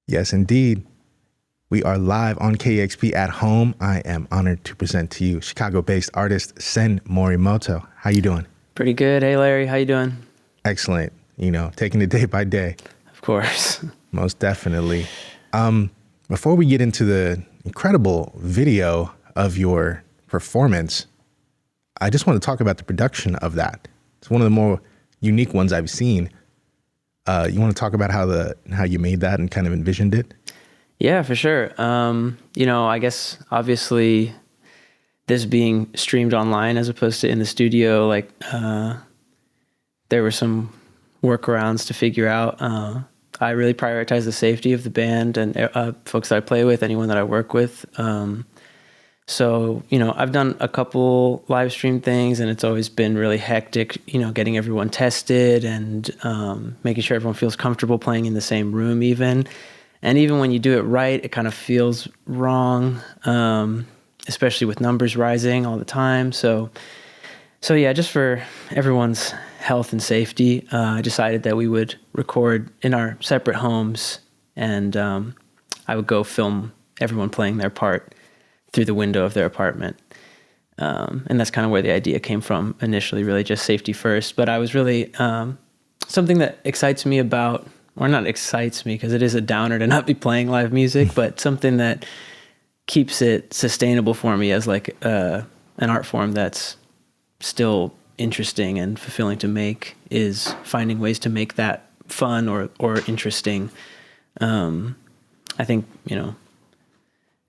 Yes, indeed. We are live on KEXP at home. I am honored to present to you Chicago-based artist Sen Morimoto. How you doing? Pretty good. Hey, Larry. How you doing? Excellent. You know, taking it day by day. Of course. Most definitely. Before we get into the incredible video of your performance, I just want to talk about the production of that. It's one of the more unique ones I've seen. You want to talk about how you made that and kind of envisioned it? Yeah, for sure. You know, I guess obviously this being streamed online as opposed to in the studio, like there were some workarounds to figure out. I really prioritize the safety of the band and folks that I play with, anyone that I work with. So, you know, I've done a couple live stream things and it's always been really hectic, you know, getting everyone tested and making sure everyone feels comfortable playing in the same room even. And even when you do it right, it kind of feels wrong, especially with numbers rising all the time. So yeah, just for everyone's health and safety, I decided that we would record in our separate homes and I would go film everyone playing their part through the window of their apartment. And that's kind of where the idea came from initially, really just safety first. But I was really, something that excites me about, or not excites me because it is a downer to not be playing live music, but something that keeps it sustainable for me as like an art form that's still interesting and fulfilling to make is finding ways to make that fun or interesting. I think, you know,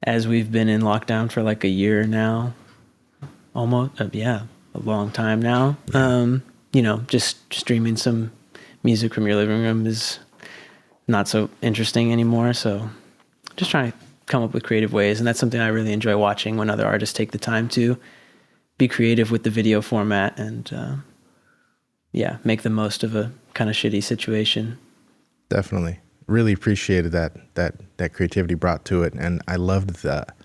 as we've been in lockdown for like a year now, almost, a long time now, you know, just streaming some music from your living room is not so interesting anymore. So just trying to come up with creative ways. And that's something I really enjoy watching when other artists take the time to be creative with the video format and, make the most of a kind of shitty situation. Definitely. Really appreciated that creativity brought to it. And I loved that.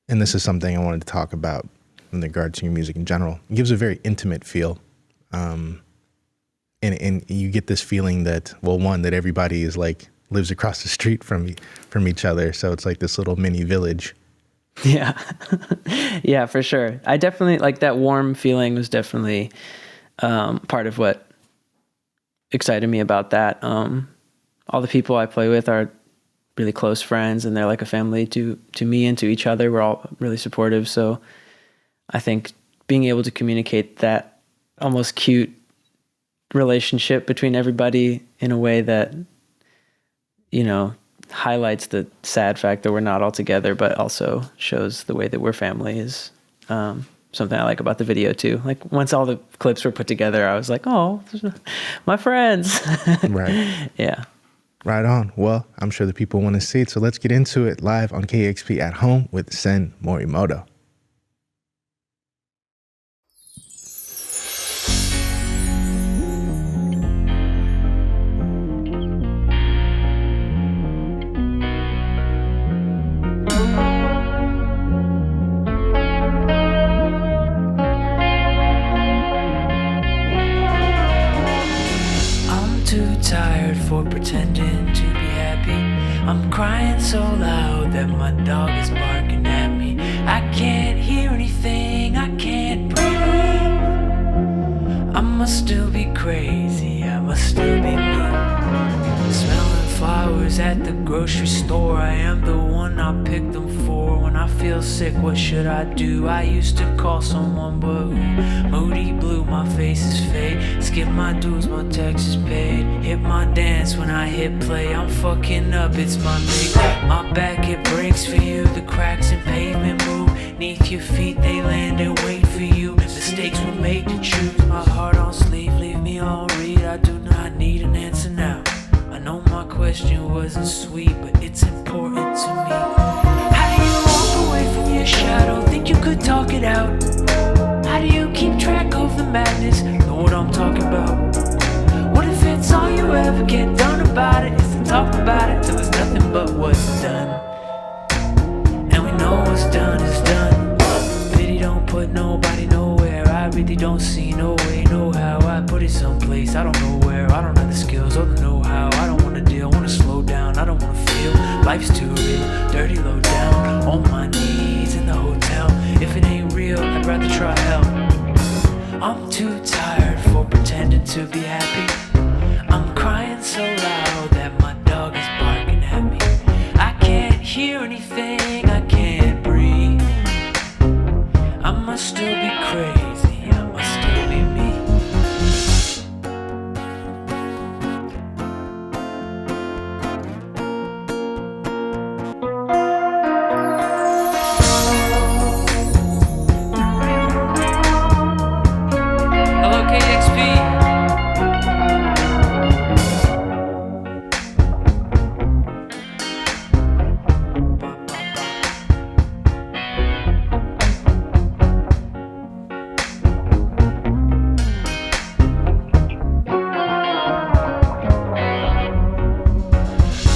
And this is something I wanted to talk about in regards to your music in general. It gives a very intimate feel. And you get this feeling that, well, one, that everybody is like, lives across the street from each other. So it's like this little mini village. Yeah. Yeah, for sure. I definitely, like, that warm feeling was definitely part of what excited me about that. All the people I play with are really close friends and they're like a family to me and to each other. We're all really supportive. So I think being able to communicate that almost cute relationship between everybody in a way that, you know, highlights the sad fact that we're not all together, but also shows the way that we're family is something I like about the video too. Like once all the clips were put together, I was like, oh, my friends. Right. Yeah. Right on. Well, I'm sure the people want to see it. So let's get into it live on KEXP at home with Sen Morimoto. Tired for pretending to be happy. I'm crying so loud that my dog is barking at me. I can't hear anything, I can't breathe. I must still be crazy, I must still be me. Smelling flowers at the grocery store, I am the one I pick them for. When I feel sick, what should I do? I used to call someone, but who? Moody blue, my face is fade. Skip my dues, my taxes paid. Hit my dance when I hit play. I'm fucking up, it's my day. My back, it breaks for you. The cracks in pavement move. Neath your feet, they land and wait for you. Mistakes were made to choose. My heart on sleeve, leave me on read. I do not need an answer now. I know my question wasn't sweet, but it's important to me. How do you walk away from your shadow? Think you could talk it out? How do you keep track of the madness? Know what I'm talking about? What if it's all you ever get done about it? Is to talk about it till there's nothing but what's done. And we know what's done is done. Pity don't put nobody nowhere. I really don't see no way, no how. I put it someplace, I don't know where. I don't have the skills or the know-how. I don't wanna deal, wanna slow down. I don't wanna Life's too real, dirty low down, on my knees in the hotel. If it ain't real, I'd rather try hell. I'm too tired for pretending to be happy. I'm crying so loud that my dog is barking at me. I can't hear anything, I can't breathe. I must still be crazy, I must still be me. Hello, KEXP.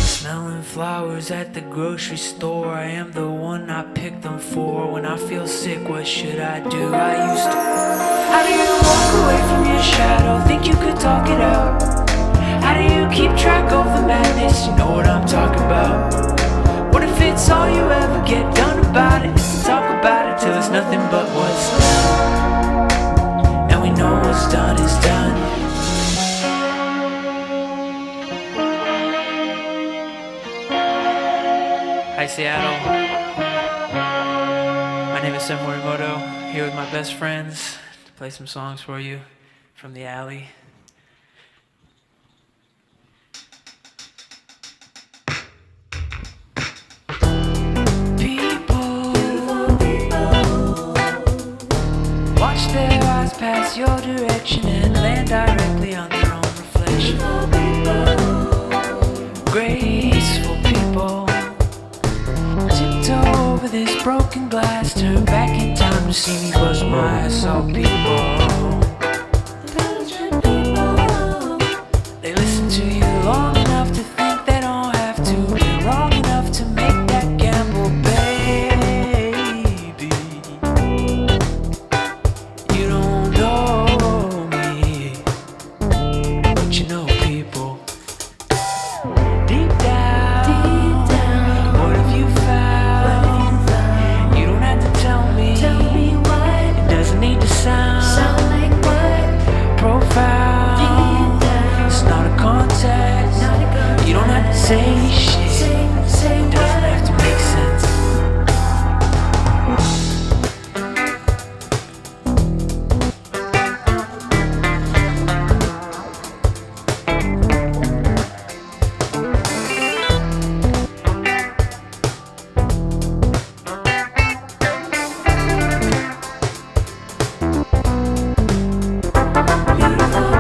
Smelling flowers at the grocery store. I am the one I pick them for. When I feel sick, what should I do? I used to. How do you walk away from your shadow? Think you could talk it out? How do you keep track of the madness? You know what I'm talking about. What if it's all you ever get done about it? Is to talk about it till it's nothing but what's done. And we know what's done is done. Hi Seattle. My name is Sen Morimoto, here with my best friends to play some songs for you from the alley. People, watch their eyes pass your direction and land directly on their own reflection. Graceful people, tiptoe over this broken glass, turn back in time to see me bust my ass out, people. They listen to you long enough to think they don't have to. They're wrong enough to make that gamble, baby. You don't know me, but you know people. Deep down, what have you found? You don't have to tell me what. It doesn't need to sound like what? Profound. It's not a contest. You don't have to say shit. It doesn't have to make sense.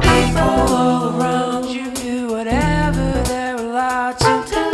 People all around you do whatever they're allowed to.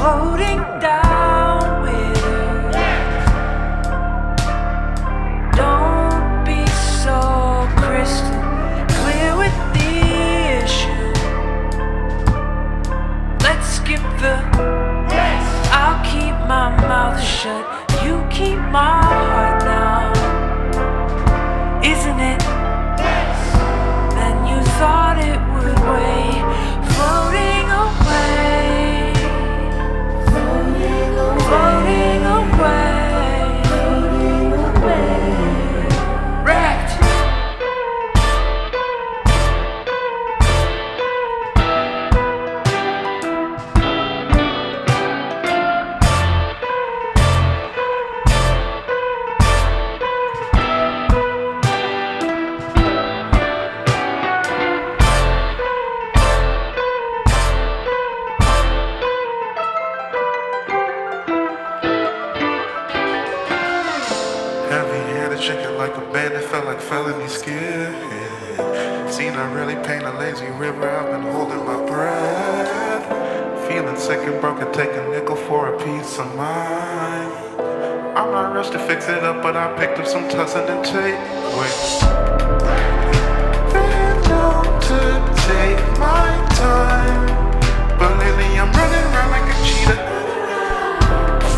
floating down with her. Don't be so crystal clear with the issue. Let's skip the I'll keep my mouth shut, you keep my heart now. Isn't it? Then you thought it would weigh, floating away, floating away, floating away, wrecked. Shaking like a bandit, felt like felony skin. Seen her really paint a lazy river, I've been holding my breath. Feeling sick and broken, take a nickel for a peace of mind. I'm not rushed to fix it up, but I picked up some tussin and tape. Been known to take my time, but lately I'm running around like a cheetah.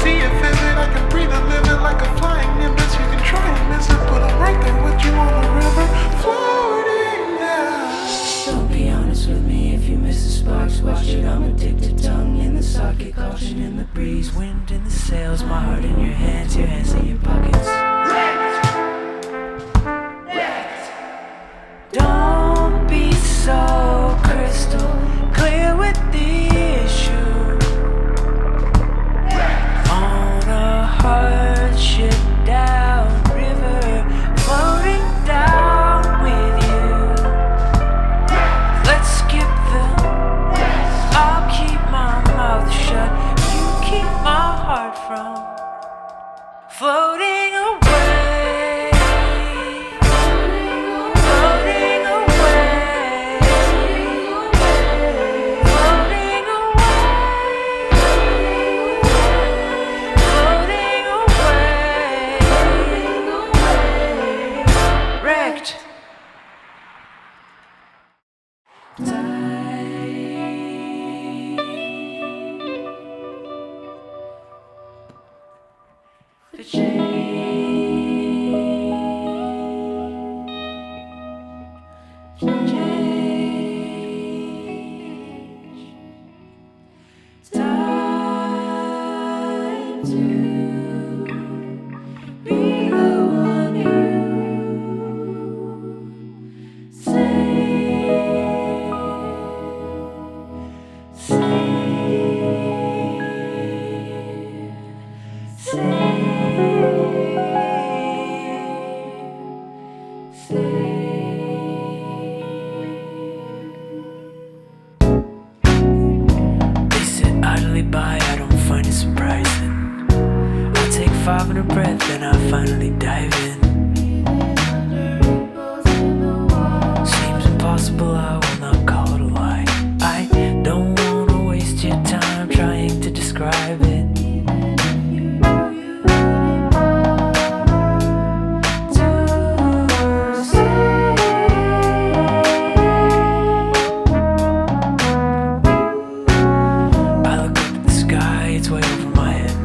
See it vivid, I can breathe and live it like a flying nimbus. You can try and miss it, but I'm right there with you on the river, floating now. Don't be honest with me if you miss the sparks. Watch it, I'm addicted. Tongue in the socket, caution in the breeze, wind in the sails. My heart in your hands in your pockets. Don't be so crystal clear with the issue. On a hardship down river, floating down with you. Let's skip the I'll keep my mouth shut, you keep my heart from floating away, floating away, floating away, floating away, wrecked. The change. Time to be the one you They sit idly by, I don't find it surprising. I take 5 in a breath, then I finally dive in. Seems impossible, I will not call it a lie. I don't wanna waste your time trying to describe it. I look up at the sky, it's way over my head.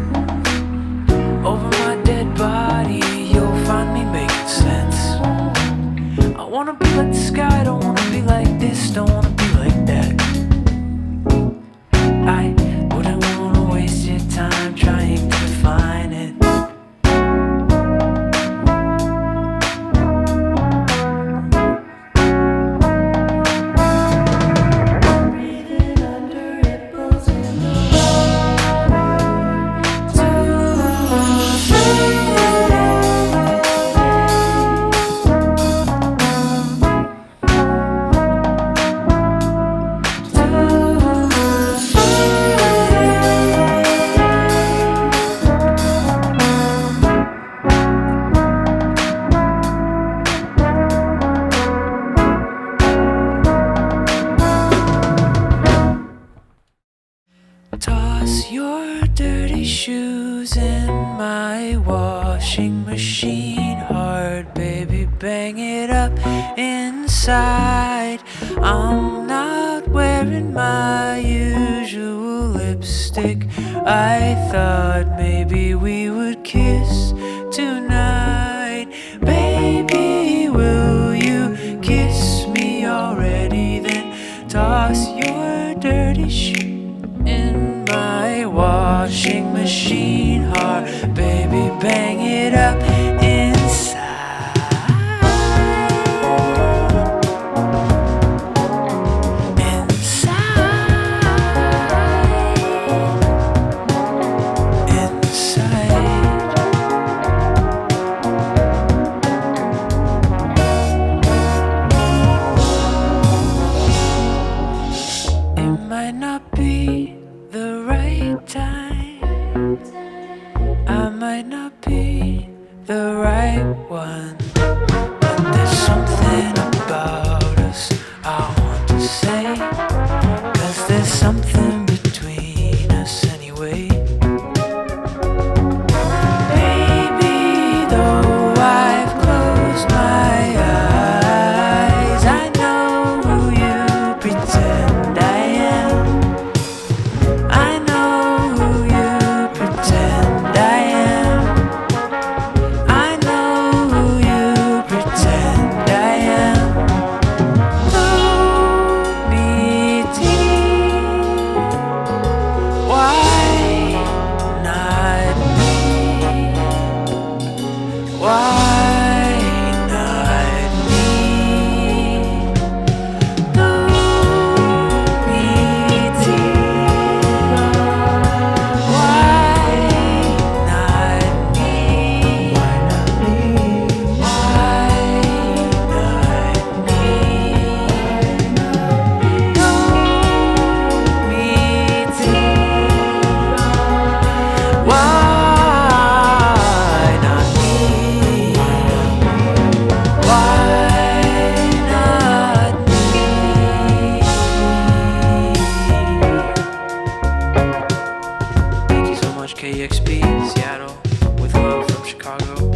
Over my dead body, you'll find shoes in my washing machine. Hard, baby, bang it up inside. I'm not wearing my usual lipstick. I thought maybe we would kiss tonight. Baby, will you kiss me already? Then toss your dirty shoes in my washing machine. Hard, baby, bang it up inside. KEXP, Seattle, with love from Chicago.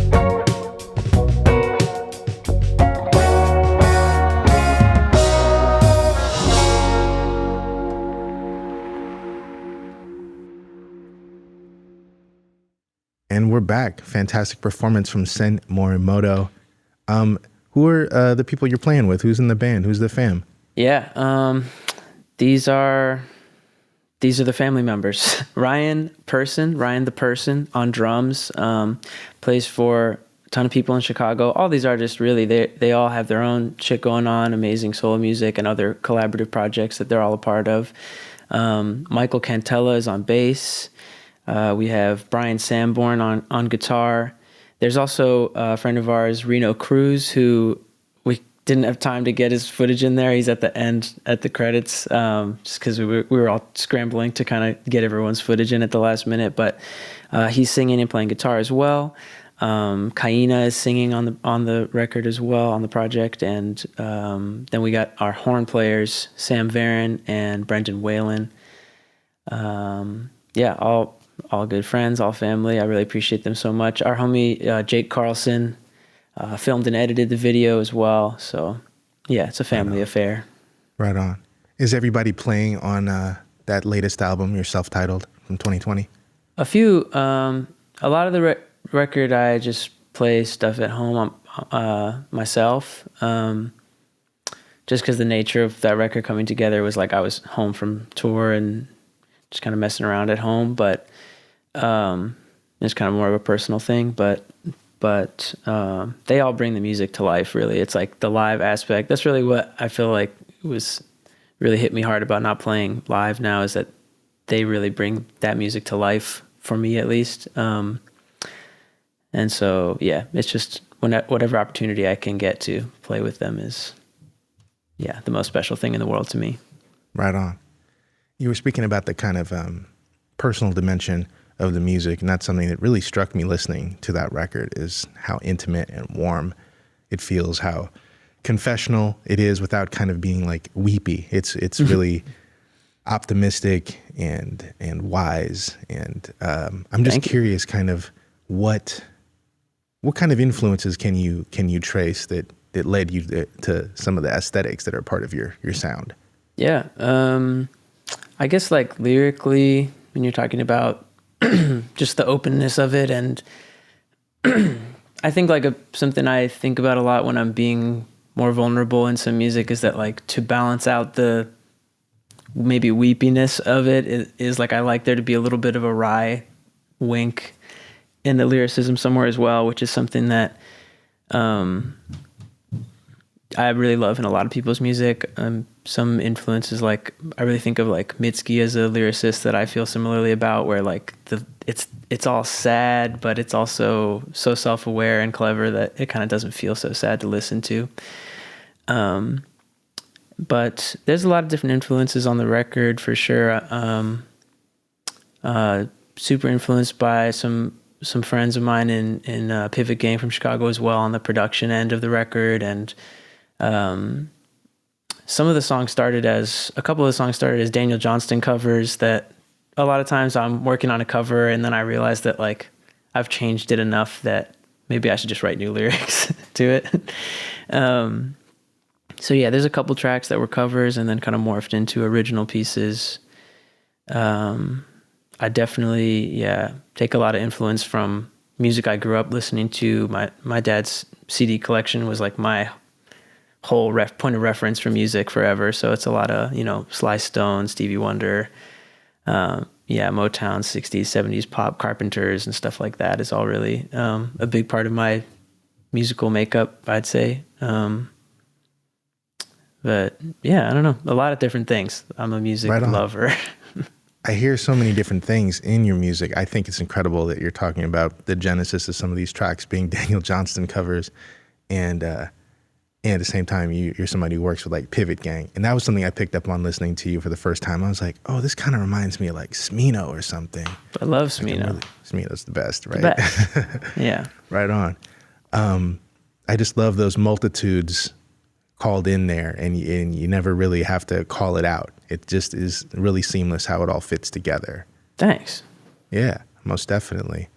And we're back. Fantastic performance from Sen Morimoto. Who are the people you're playing with? Who's in the band? Who's the fam? Yeah, these are the family members. Ryan the person on drums, plays for a ton of people in Chicago. All these artists, really, they all have their own shit going on, amazing solo music and other collaborative projects that they're all a part of. Michael Cantella is on bass. We have Brian Sanborn on guitar. There's also a friend of ours, Reno, Cruz, who we didn't have time to get his footage in there. He's at the end at the credits, just because we were all scrambling to kind of get everyone's footage in at the last minute. But he's singing and playing guitar as well. KAINA is singing on the record as well, on the project. And then we got our horn players, Sam Veren and Brendan Whalen. Yeah, all good friends, all family. I really appreciate them so much. Our homie Jake Karlson filmed and edited the video as well. So yeah, it's a family affair. Right on. Is everybody playing on that latest album, your self-titled, from 2020? A few. A lot of the record, I just play stuff at home myself. Just because the nature of that record coming together was like I was home from tour and just kind of messing around at home. But it's kind of more of a personal thing, but they all bring the music to life, really. It's like the live aspect. That's really what I feel like was really hit me hard about not playing live now, is that they really bring that music to life, for me at least. And so, yeah, it's just whatever opportunity I can get to play with them is, yeah, the most special thing in the world to me. Right on. You were speaking about the kind of personal dimension of the music, and that's something that really struck me listening to that record, is how intimate and warm it feels, how confessional it is without kind of being like weepy. It's really optimistic and wise. And I'm just curious, kind of what kind of influences can you trace that led you to some of the aesthetics that are part of your sound? Yeah. I guess like lyrically, when you're talking about just the openness of it, and I think like something I think about a lot when I'm being more vulnerable in some music is that like to balance out the maybe weepiness of it is like I like there to be a little bit of a wry wink in the lyricism somewhere as well, which is something that I really love in a lot of people's music. Some influences, like I really think of like Mitski as a lyricist that I feel similarly about, where like it's all sad, but it's also so self-aware and clever that it kind of doesn't feel so sad to listen to. But there's a lot of different influences on the record for sure. Super influenced by some friends of mine in Pivot Gang from Chicago as well on the production end of the record. And a couple of the songs started as Daniel Johnston covers that a lot of times I'm working on a cover and then I realize that like I've changed it enough that maybe I should just write new lyrics to it. So yeah, there's a couple tracks that were covers and then kind of morphed into original pieces. I definitely, take a lot of influence from music I grew up listening to. My dad's CD collection was like my whole point of reference for music forever. So it's a lot of, Sly Stone, Stevie Wonder, Motown, 60s, 70s pop, Carpenters and stuff like that is all really a big part of my musical makeup, I'd say. But yeah, I don't know. A lot of different things. I'm a music lover. I hear so many different things in your music. I think it's incredible that you're talking about the genesis of some of these tracks being Daniel Johnston covers, and at the same time, you're somebody who works with like Pivot Gang, and that was something I picked up on listening to you for the first time. I was like, oh, this kind of reminds me of like Smino or something. I love Smino. Smino's the best, right? The best. Yeah. Right on. I just love those multitudes called in there, and you never really have to call it out. It just is really seamless how it all fits together. Thanks. Yeah, most definitely.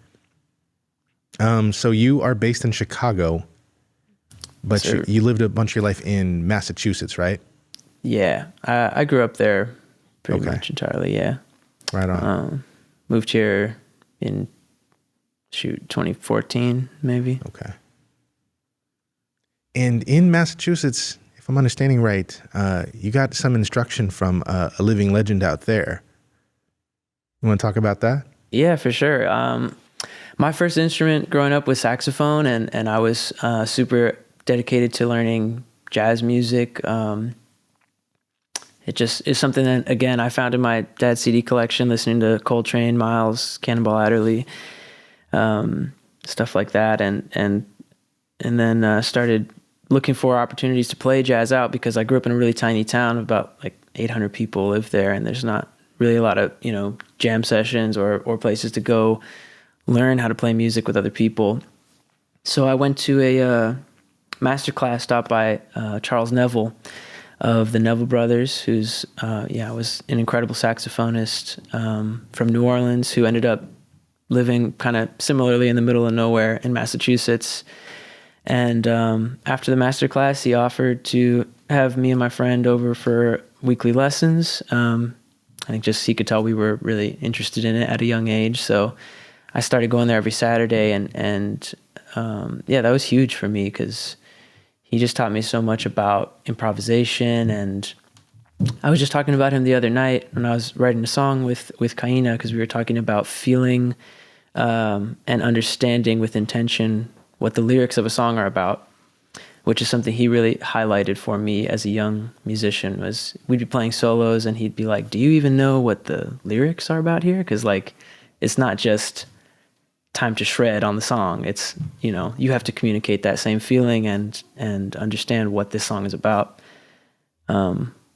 So you are based in Chicago, but you lived a bunch of your life in Massachusetts, right? Yeah, I grew up there pretty much entirely, yeah. Right on. Moved here in, 2014, maybe. Okay. And in Massachusetts, if I'm understanding right, you got some instruction from a living legend out there. You want to talk about that? Yeah, for sure. My first instrument growing up was saxophone, and I was super dedicated to learning jazz music. It just is something that, again, I found in my dad's CD collection, listening to Coltrane, Miles, Cannonball Adderley, stuff like that, and then started looking for opportunities to play jazz out, because I grew up in a really tiny town. About like 800 people live there, and there's not really a lot of, jam sessions or places to go learn how to play music with other people. So I went to a master class taught by Charles Neville of the Neville Brothers, who's was an incredible saxophonist from New Orleans, who ended up living kind of similarly in the middle of nowhere in Massachusetts. And after the master class, he offered to have me and my friend over for weekly lessons. I think just he could tell we were really interested in it at a young age. So I started going there every Saturday, and that was huge for me, because he just taught me so much about improvisation. And I was just talking about him the other night when I was writing a song with KAINA, because we were talking about feeling and understanding with intention what the lyrics of a song are about, which is something he really highlighted for me as a young musician. Was we'd be playing solos and he'd be like, do you even know what the lyrics are about here? Because like, it's not just time to shred on the song. It's, you have to communicate that same feeling and understand what this song is about,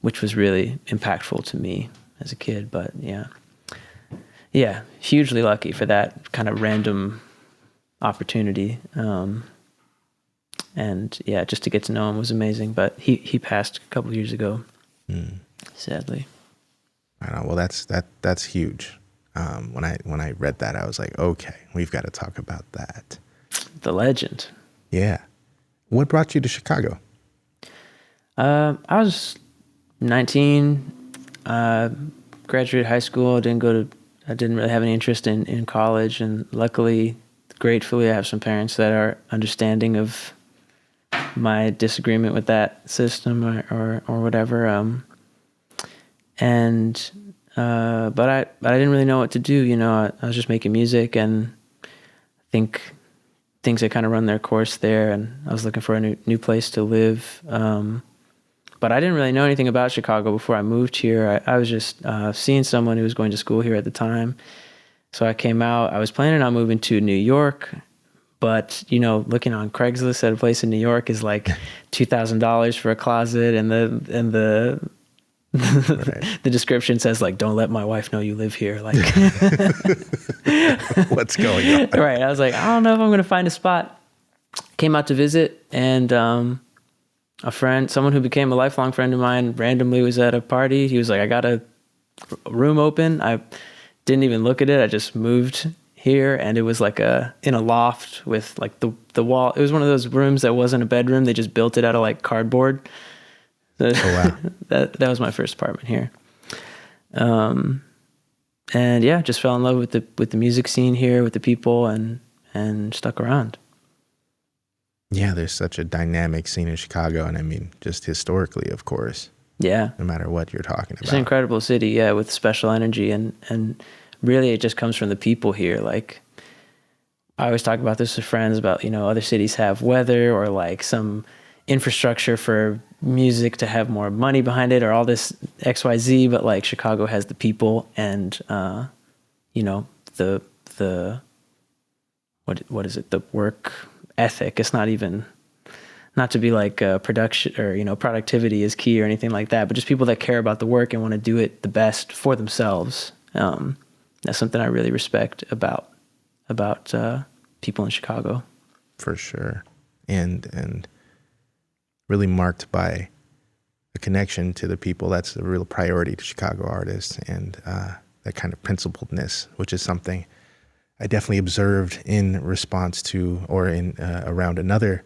which was really impactful to me as a kid. But yeah, hugely lucky for that kind of random opportunity. And just to get to know him was amazing. But he passed a couple of years ago, sadly. I know. Well, that's huge. When I read that, I was like, okay, we've got to talk about that. The legend. Yeah. What brought you to Chicago? I was 19, graduated high school. I didn't really have any interest in college, and luckily, gratefully, I have some parents that are understanding of my disagreement with that system or whatever. But I didn't really know what to do. You know, I was just making music, and I think things had kind of run their course there, and I was looking for a new place to live. But I didn't really know anything about Chicago before I moved here. I was just seeing someone who was going to school here at the time. So I came out. I was planning on moving to New York, but, you know, looking on Craigslist at a place in New York is like $2,000 for a closet, and the Right. the description says, like, don't let my wife know you live here. Like, What's going on? right. I was like, I don't know if I'm going to find a spot. Came out to visit, and a friend, someone who became a lifelong friend of mine, randomly was at a party. He was like, I got a room open. I didn't even look at it. I just moved here, and it was like in a loft with like the wall. It was one of those rooms that wasn't a bedroom. They just built it out of like cardboard. Oh, wow. that was my first apartment here. And yeah, just fell in love with the music scene here, with the people, and stuck around. Yeah, there's such a dynamic scene in Chicago, and I mean, just historically, of course. Yeah. No matter what you're talking about. It's an incredible city, yeah, with special energy, and really it just comes from the people here. Like, I always talk about this with friends about, you know, other cities have weather or like some infrastructure for music to have more money behind it or all this XYZ, but like Chicago has the people and you know, the what is it, the work ethic. It's not to be like production or, you know, productivity is key or anything like that, but just people that care about the work and want to do it the best for themselves. That's something I really respect about people in Chicago. For sure. And really marked by a connection to the people. That's a real priority to Chicago artists, and that kind of principledness, which is something I definitely observed in response to or in around another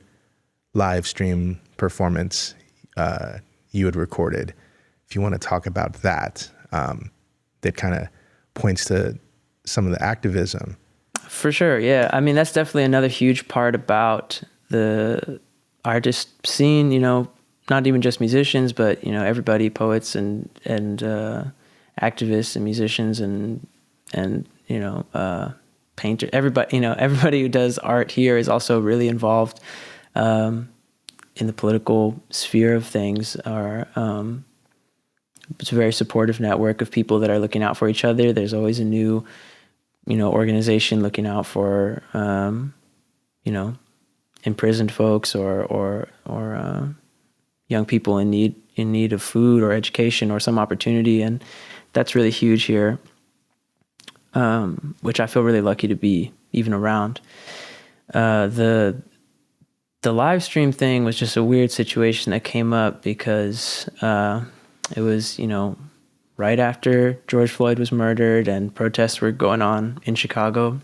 live stream performance you had recorded. If you want to talk about that, that kind of points to some of the activism. For sure, yeah. I mean, that's definitely another huge part about the artist scene, you know, not even just musicians, but, you know, everybody, poets and activists and musicians and you know, painter, everybody, you know, everybody who does art here is also really involved in the political sphere of things. It's a very supportive network of people that are looking out for each other. There's always a new, you know, organization looking out for, you know, imprisoned folks or young people in need of food or education or some opportunity, and that's really huge here, which I feel really lucky to be even around. The live stream thing was just a weird situation that came up because it was, you know, right after George Floyd was murdered and protests were going on in Chicago,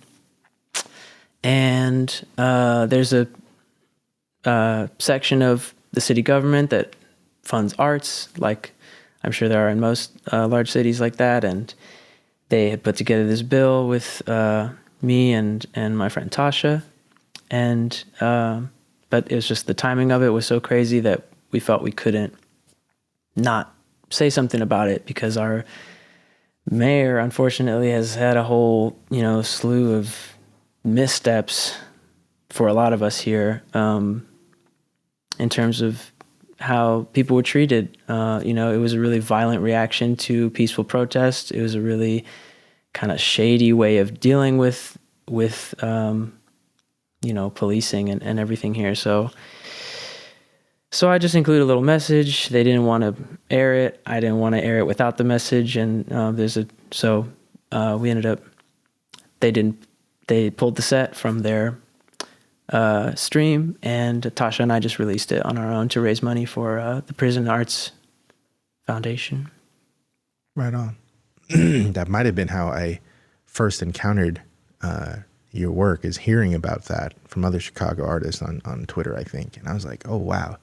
and there's a section of the city government that funds arts, like I'm sure there are in most large cities like that. And they had put together this bill with me and my friend Tasha. And but it was just the timing of it was so crazy that we felt we couldn't not say something about it, because our mayor, unfortunately, has had a whole, you know, slew of missteps for a lot of us here, in terms of how people were treated. You know, it was a really violent reaction to peaceful protest. It was a really kind of shady way of dealing with you know, policing and everything here. So I just included a little message. They didn't want to air it. I didn't want to air it without the message. And we ended up, they pulled the set from their stream, and Tasha and I just released it on our own to raise money for the Prison Arts Foundation. Right on. that might have been how I first encountered your work, is hearing about that from other Chicago artists on Twitter, I think. And I was like, oh, wow,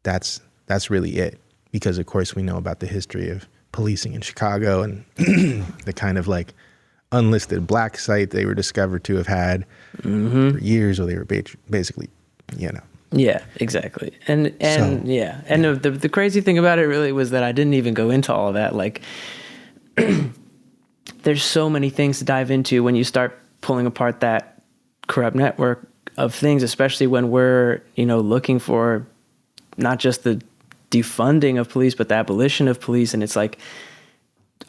that's really it. Because, of course, we know about the history of policing in Chicago and the kind of like unlisted black site they were discovered to have had for years, or they were basically, you know. Yeah, exactly. And the crazy thing about it really was that I didn't even go into all of that. Like, there's so many things to dive into when you start pulling apart that corrupt network of things, especially when we're, you know, looking for not just the defunding of police, but the abolition of police. And it's like,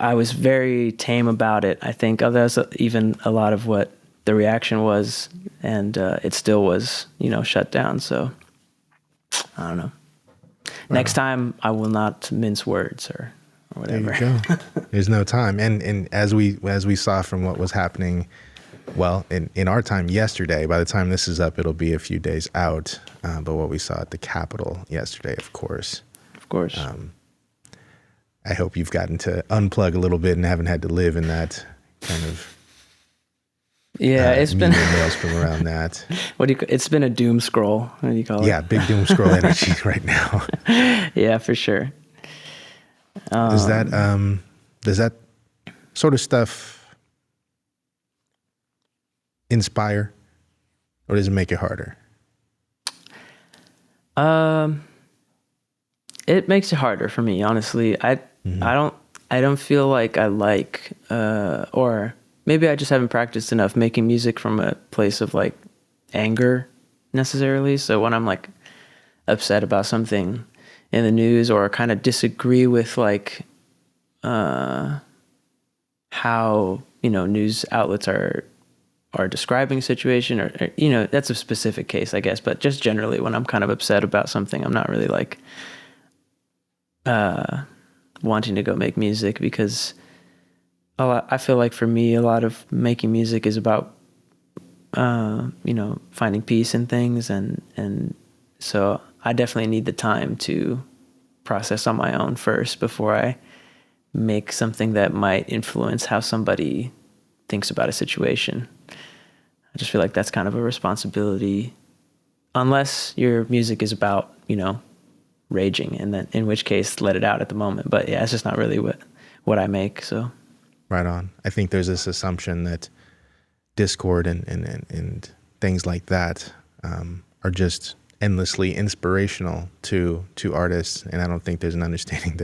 I was very tame about it. I think that's even a lot of what the reaction was, and it still was, you know, shut down. So I don't know. Wow. Next time I will not mince words or whatever. There you go. There's no time. And as we saw from what was happening, well, in our time yesterday, by the time this is up, it'll be a few days out. But what we saw at the Capitol yesterday, of course. Of course. I hope you've gotten to unplug a little bit and haven't had to live in that kind of it's been maelstrom around that. It's been a doom scroll. What do you call it? Yeah, big doom scroll energy right now. Yeah, for sure. Does that sort of stuff inspire, or does it make it harder? It makes it harder for me, honestly. I don't feel like I like, or maybe I just haven't practiced enough making music from a place of like anger necessarily. So when I'm like upset about something in the news, or kind of disagree with like how, you know, news outlets are describing a situation, or, you know, that's a specific case, I guess. But just generally, when I'm kind of upset about something, I'm not really like wanting to go make music, because I feel like for me, a lot of making music is about, you know, finding peace in things. And so I definitely need the time to process on my own first before I make something that might influence how somebody thinks about a situation. I just feel like that's kind of a responsibility, unless your music is about, you know, raging, and then in which case let it out at the moment. But yeah, it's just not really what I make. So right on. I think there's this assumption that Discord and things like that are just endlessly inspirational to artists, and I don't think there's an understanding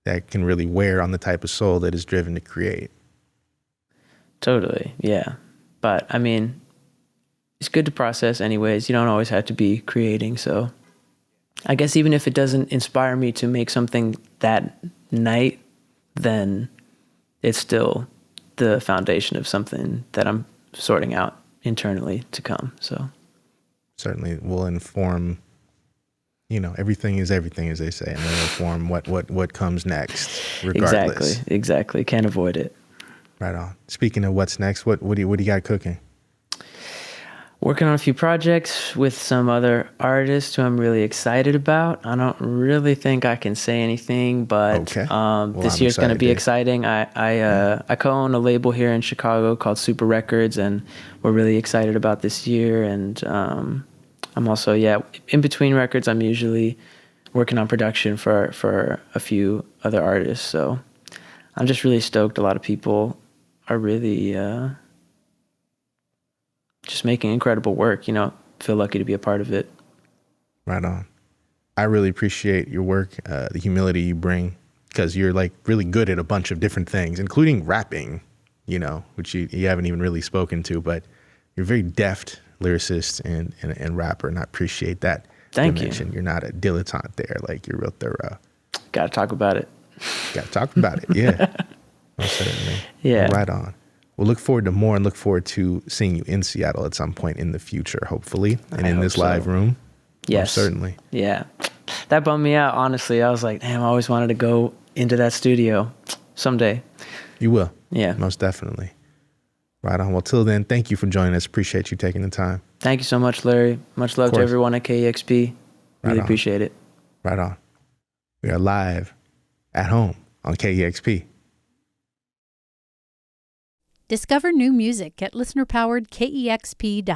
that can really wear on the type of soul that is driven to create. Totally, yeah. But I mean, it's good to process anyways. You don't always have to be creating, so I guess even if it doesn't inspire me to make something that night, then it's still the foundation of something that I'm sorting out internally to come. So certainly will inform, you know, everything is everything, as they say, and will inform what comes next, regardless. Exactly. Can't avoid it. Right on. Speaking of what's next, what do you got cooking? Working on a few projects with some other artists who I'm really excited about. I don't really think I can say anything, but okay. Well, this year's going to be exciting. I co-own a label here in Chicago called Super Records, and we're really excited about this year. And I'm also, in between records, I'm usually working on production for a few other artists. So I'm just really stoked. A lot of people are really just making incredible work, you know. Feel lucky to be a part of it. Right on. I really appreciate your work, the humility you bring, because you're like really good at a bunch of different things, including rapping, you know, which you haven't even really spoken to, but you're a very deft lyricist and rapper, and I appreciate that. Thank you. You're not a dilettante there, like you're real thorough. Got to talk about it. Got to talk about it, yeah. Most certainly. Yeah. Right on. We'll look forward to more, and look forward to seeing you in Seattle at some point in the future, hopefully, and in this live room. Yes. Most certainly. Yeah. That bummed me out, honestly. I was like, damn, I always wanted to go into that studio someday. You will. Yeah. Most definitely. Right on. Well, till then, thank you for joining us. Appreciate you taking the time. Thank you so much, Larry. Much love to everyone at KEXP. Really appreciate it. Right on. We are live at home on KEXP. Discover new music at listener-powered KEXP.org.